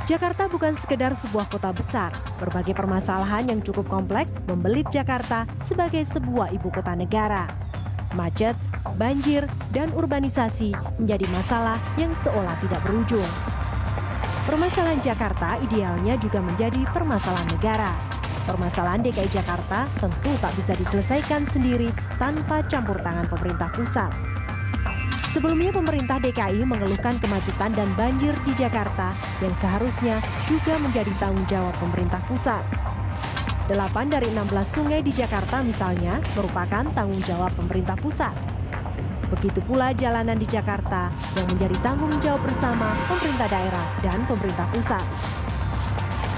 Jakarta bukan sekedar sebuah kota besar. Berbagai permasalahan yang cukup kompleks membelit Jakarta sebagai sebuah ibu kota negara. Macet, banjir, dan urbanisasi menjadi masalah yang seolah tidak berujung. Permasalahan Jakarta idealnya juga menjadi permasalahan negara. Permasalahan DKI Jakarta tentu tak bisa diselesaikan sendiri tanpa campur tangan pemerintah pusat. Sebelumnya pemerintah DKI mengeluhkan kemacetan dan banjir di Jakarta yang seharusnya juga menjadi tanggung jawab pemerintah pusat. 8 dari 16 sungai di Jakarta misalnya merupakan tanggung jawab pemerintah pusat. Begitu pula jalanan di Jakarta yang menjadi tanggung jawab bersama pemerintah daerah dan pemerintah pusat.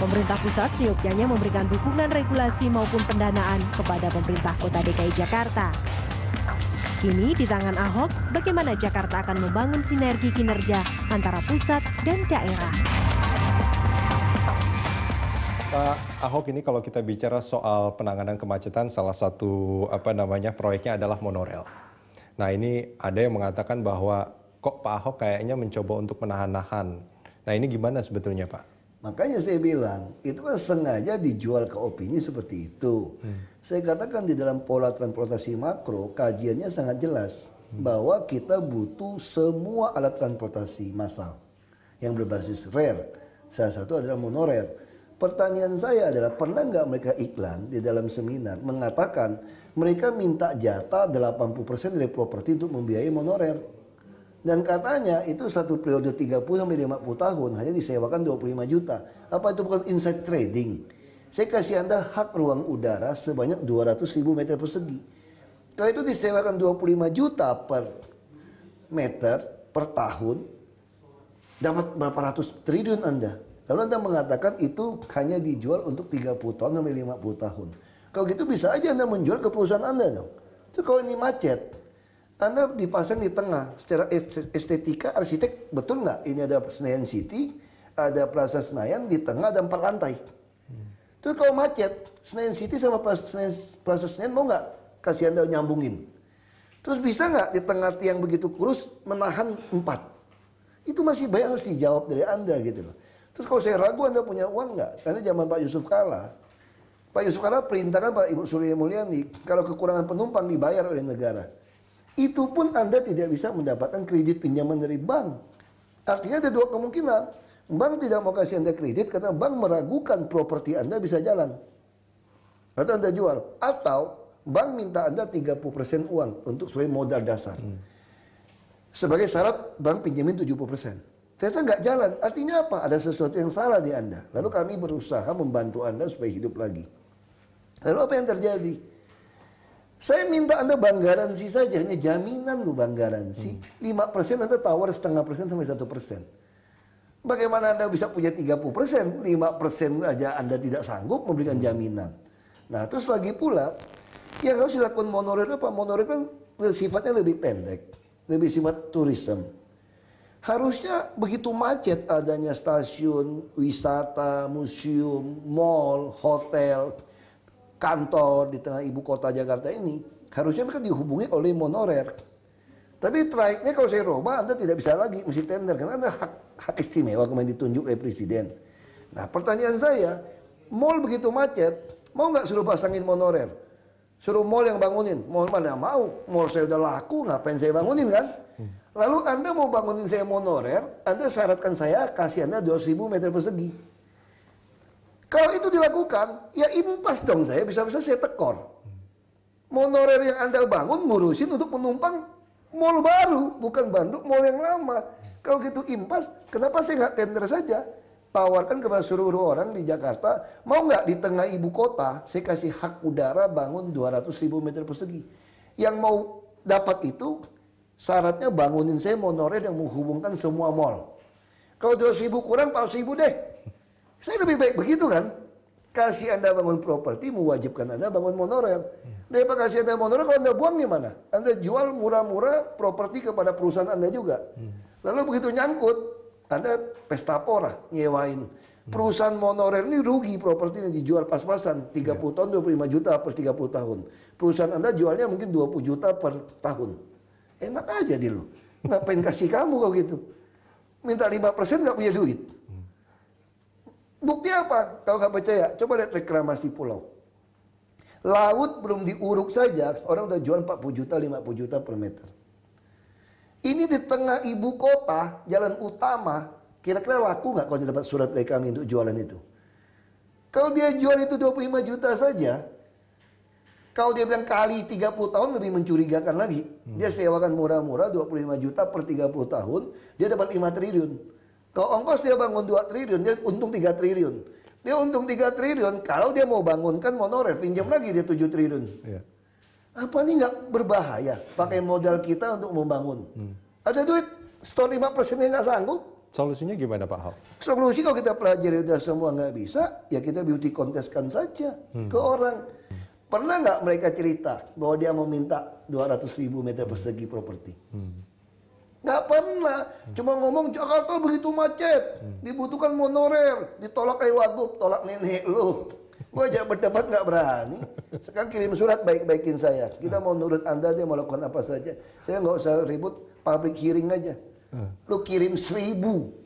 Pemerintah pusat seyogyanya memberikan dukungan regulasi maupun pendanaan kepada pemerintah kota DKI Jakarta. Kini di tangan Ahok, bagaimana Jakarta akan membangun sinergi kinerja antara pusat dan daerah. Pak Ahok, ini kalau kita bicara soal penanganan kemacetan, salah satu proyeknya adalah monorel. Nah, ini ada yang mengatakan bahwa kok Pak Ahok kayaknya mencoba untuk menahan-nahan. Nah, ini gimana sebetulnya, Pak? Makanya saya bilang, itu kan sengaja dijual ke opini seperti itu. Saya katakan di dalam pola transportasi makro, kajiannya sangat jelas. Bahwa kita butuh semua alat transportasi massal yang berbasis rare. Salah satu adalah monorer. Pertanyaan saya adalah, pernah nggak mereka iklan di dalam seminar mengatakan mereka minta jatah 80% dari properti untuk membiayai monorer. Dan katanya itu satu periode 30-50 tahun hanya disewakan 25 juta. Apa itu bukan inside trading? Saya kasih Anda hak ruang udara sebanyak 200.000 meter persegi. Kalau itu disewakan 25 juta per meter per tahun, dapat berapa ratus triliun Anda. Lalu Anda mengatakan itu hanya dijual untuk 30 tahun sampai 50 tahun. Kalau gitu bisa aja Anda menjual ke perusahaan Anda dong. Itu kalau ini macet, Anda dipasang di tengah. Secara estetika, arsitek, betul nggak? Ini ada Senayan City, ada Plaza Senayan, di tengah ada 4 lantai. Terus kalau macet, Senayan City sama Plaza Senayan mau nggak kasih Anda nyambungin? Terus bisa nggak di tengah tiang begitu kurus menahan 4? Itu masih banyak harus dijawab dari Anda gitu loh. Terus kalau saya ragu Anda punya uang nggak? Karena zaman Pak Yusuf Kalla, Pak Yusuf Kalla perintahkan Pak Ibu Sri Mulyani, kalau kekurangan penumpang dibayar oleh negara. Itu pun Anda tidak bisa mendapatkan kredit pinjaman dari bank. Artinya ada dua kemungkinan. Bank tidak mau kasih Anda kredit karena bank meragukan properti Anda bisa jalan. Atau Anda jual. Atau bank minta Anda 30% uang untuk sebagai modal dasar. Sebagai syarat bank pinjamin 70%. Ternyata nggak jalan. Artinya apa? Ada sesuatu yang salah di Anda. Lalu kami berusaha membantu Anda supaya hidup lagi. Lalu apa yang terjadi? Saya minta Anda bank garansi saja, hanya jaminan lu bank garansi. 5% Anda tawar 0,5% sampai 1%. Bagaimana Anda bisa punya 30%? 5% aja Anda tidak sanggup memberikan jaminan. Nah, terus lagi pula, yang harus dilakukan monorail apa? Monorail kan sifatnya lebih pendek, lebih sifat tourism. Harusnya begitu macet adanya stasiun, wisata, museum, mall, hotel, kantor di tengah ibu kota Jakarta ini, harusnya mereka dihubungi oleh monorer. Tapi traiknya kalau saya roba, Anda tidak bisa lagi, mesti tender. Karena Anda hak istimewa kemarin ditunjuk oleh Presiden. Nah, pertanyaan saya, mall begitu macet, mau nggak suruh pasangin monorer? Suruh mall yang bangunin? Mall mana mau? Mall saya udah laku, ngapain saya bangunin kan? Lalu Anda mau bangunin saya monorer, Anda syaratkan saya kasih Anda 200.000 meter persegi. Kalau itu dilakukan, ya impas dong saya, bisa-bisa saya tekor. Monorer yang Anda bangun ngurusin untuk penumpang mall baru, bukan Bandung mall yang lama. Kalau gitu impas, kenapa saya nggak tender saja? Tawarkan kepada seluruh orang di Jakarta, mau nggak di tengah ibu kota, saya kasih hak udara bangun 200.000 meter persegi. Yang mau dapat itu, syaratnya bangunin saya monorer yang menghubungkan semua mall. Kalau 200.000 kurang, 400.000 deh. Saya lebih baik begitu kan? Kasih Anda bangun properti, mewajibkan Anda bangun monorer. Daripada kasih Anda monorer, kalau Anda buang gimana? Anda jual murah-murah properti kepada perusahaan Anda juga. Lalu begitu nyangkut, Anda pesta pora, nyewain. Perusahaan monorer ini rugi propertinya dijual pas-pasan. 30 tahun 25 juta per 30 tahun. Perusahaan Anda jualnya mungkin 20 juta per tahun. Enak aja di lu. Ngapain kasih kamu kalau gitu? Minta 5% nggak punya duit. Bukti apa? Kalau nggak percaya, coba lihat reklamasi pulau. Laut belum diuruk saja, orang udah jual 40 juta, 50 juta per meter. Ini di tengah ibu kota, jalan utama, kira-kira laku nggak kalau dia dapat surat dari kami untuk jualan itu? Kalau dia jual itu 25 juta saja, kalau dia bilang kali 30 tahun lebih mencurigakan lagi. Dia sewakan murah-murah 25 juta per 30 tahun, dia dapat 5 triliun. Kalau ongkos dia bangun 2 triliun, dia untung 3 triliun. Dia untung 3 triliun, kalau dia mau bangunkan monorail, pinjam lagi dia 7 triliun. Ya. Apa ini nggak berbahaya pakai modal kita untuk membangun? Ada duit, store 5%-nya nggak sanggup. Solusinya gimana Pak Ahok? Solusi kalau kita pelajari udah semua nggak bisa, ya kita beauty contestkan saja ke orang. Pernah nggak mereka cerita bahwa dia mau minta 200.000 meter persegi properti? Nggak pernah. Cuma ngomong Jakarta begitu macet, dibutuhkan monorail, ditolak kayak Wagub, tolak nenek lu. Gua aja berdebat nggak berani. Sekarang kirim surat baik-baikin saya. Kita mau nurut Anda, dia mau lakukan apa saja. Saya nggak usah ribut, public hearing aja. Lu kirim 1000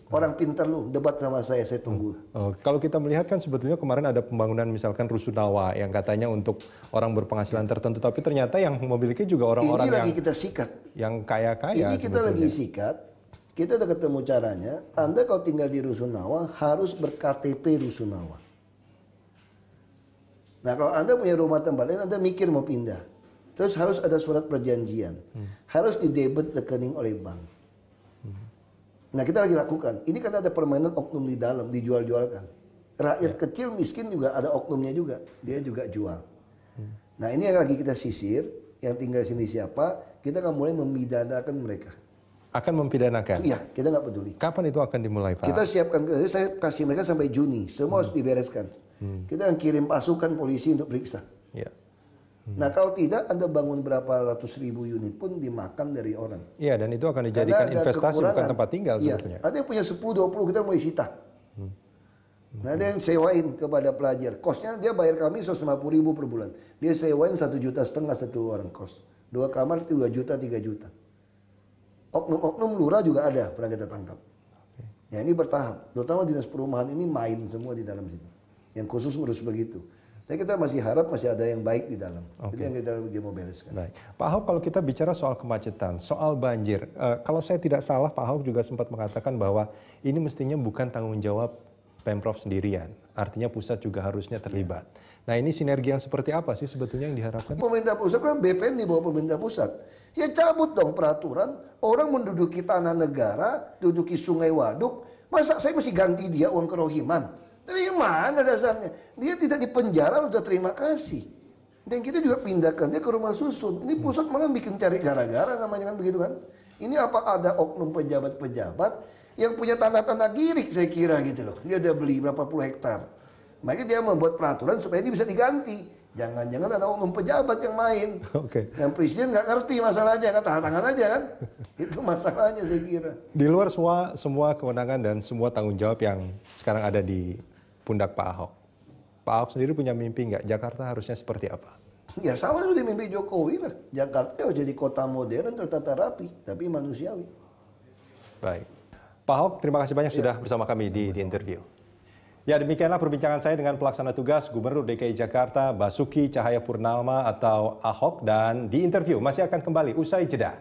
orang pintar lu debat sama saya tunggu. Kalau kita melihat kan sebetulnya kemarin ada pembangunan misalkan Rusunawa yang katanya untuk orang berpenghasilan tertentu, tapi ternyata yang memiliki juga orang-orang yang lagi kita sikat. Yang kaya-kaya. Ini kita lagi sikat. Kita udah ketemu caranya. Anda kalau tinggal di Rusunawa harus ber-KTP Rusunawa. Nah kalau Anda punya rumah tempat lain, Anda mikir mau pindah. Terus harus ada surat perjanjian. Harus didebit rekening oleh bank. Nah kita lagi lakukan. Ini kan ada permainan oknum di dalam, dijual-jualkan. Rakyat kecil miskin juga ada oknumnya juga. Dia juga jual. Nah ini yang lagi kita sisir. Yang tinggal di sini siapa, kita akan mulai memidanakan mereka. Akan mempidanakan? Iya, kita nggak peduli. Kapan itu akan dimulai Pak? Kita siapkan, saya kasih mereka sampai Juni. Semua harus dibereskan. Kita akan kirim pasukan polisi untuk periksa. Ya. Nah kalau tidak, Anda bangun berapa ratus ribu unit pun dimakan dari orang. Iya, dan itu akan dijadikan investasi bukan tempat tinggal sebetulnya. Ada yang punya 10-20 kita mulai sita. Nah ada yang sewain kepada pelajar. Kosnya dia bayar kami 150.000 per bulan. Dia sewain 1,5 juta satu orang kos. 2 kamar 2 juta, 3 juta. Oknum-oknum lurah juga ada pernah kita tangkap. Ya ini bertahap. Terutama dinas perumahan ini main semua di dalam situ. Yang khusus ngurus begitu. Tapi kita masih harap masih ada yang baik di dalam. Jadi yang kita mau bereskan. Baik. Pak Ahok, kalau kita bicara soal kemacetan, soal banjir, kalau saya tidak salah Pak Ahok juga sempat mengatakan bahwa ini mestinya bukan tanggung jawab Pemprov sendirian. Artinya pusat juga harusnya terlibat. Nah ini sinergi yang seperti apa sih sebetulnya yang diharapkan? Pemerintah pusat kan BPN di bawah pemerintah pusat. Ya cabut dong peraturan. Orang menduduki tanah negara, duduki sungai waduk. Masa saya mesti ganti dia uang kerohiman? Dari mana dasarnya? Dia tidak dipenjara, udah terima kasih. Dan kita juga pindahkan dia ke rumah susun. Ini pusat malah bikin cari gara-gara namanya kan begitu kan. Ini apa ada oknum pejabat-pejabat yang punya tanah-tanah girik saya kira gitu loh. Dia udah beli berapa puluh hektar. Makanya dia membuat peraturan supaya ini bisa diganti. Jangan-jangan ada oknum pejabat yang main. Yang presiden nggak ngerti masalahnya kan, tahan tangan aja kan. Itu masalahnya saya kira. Di luar semua kewenangan dan semua tanggung jawab yang sekarang ada di pundak Pak Ahok. Pak Ahok sendiri punya mimpi nggak? Jakarta harusnya seperti apa? Ya sama seperti mimpi Jokowi lah. Jakarta jadi kota modern tertata rapi, tapi manusiawi. Baik. Pak Ahok, terima kasih banyak sudah bersama kami di interview. Ya demikianlah perbincangan saya dengan pelaksana tugas Gubernur DKI Jakarta Basuki Cahayapurnama atau Ahok, dan di interview masih akan kembali usai jeda.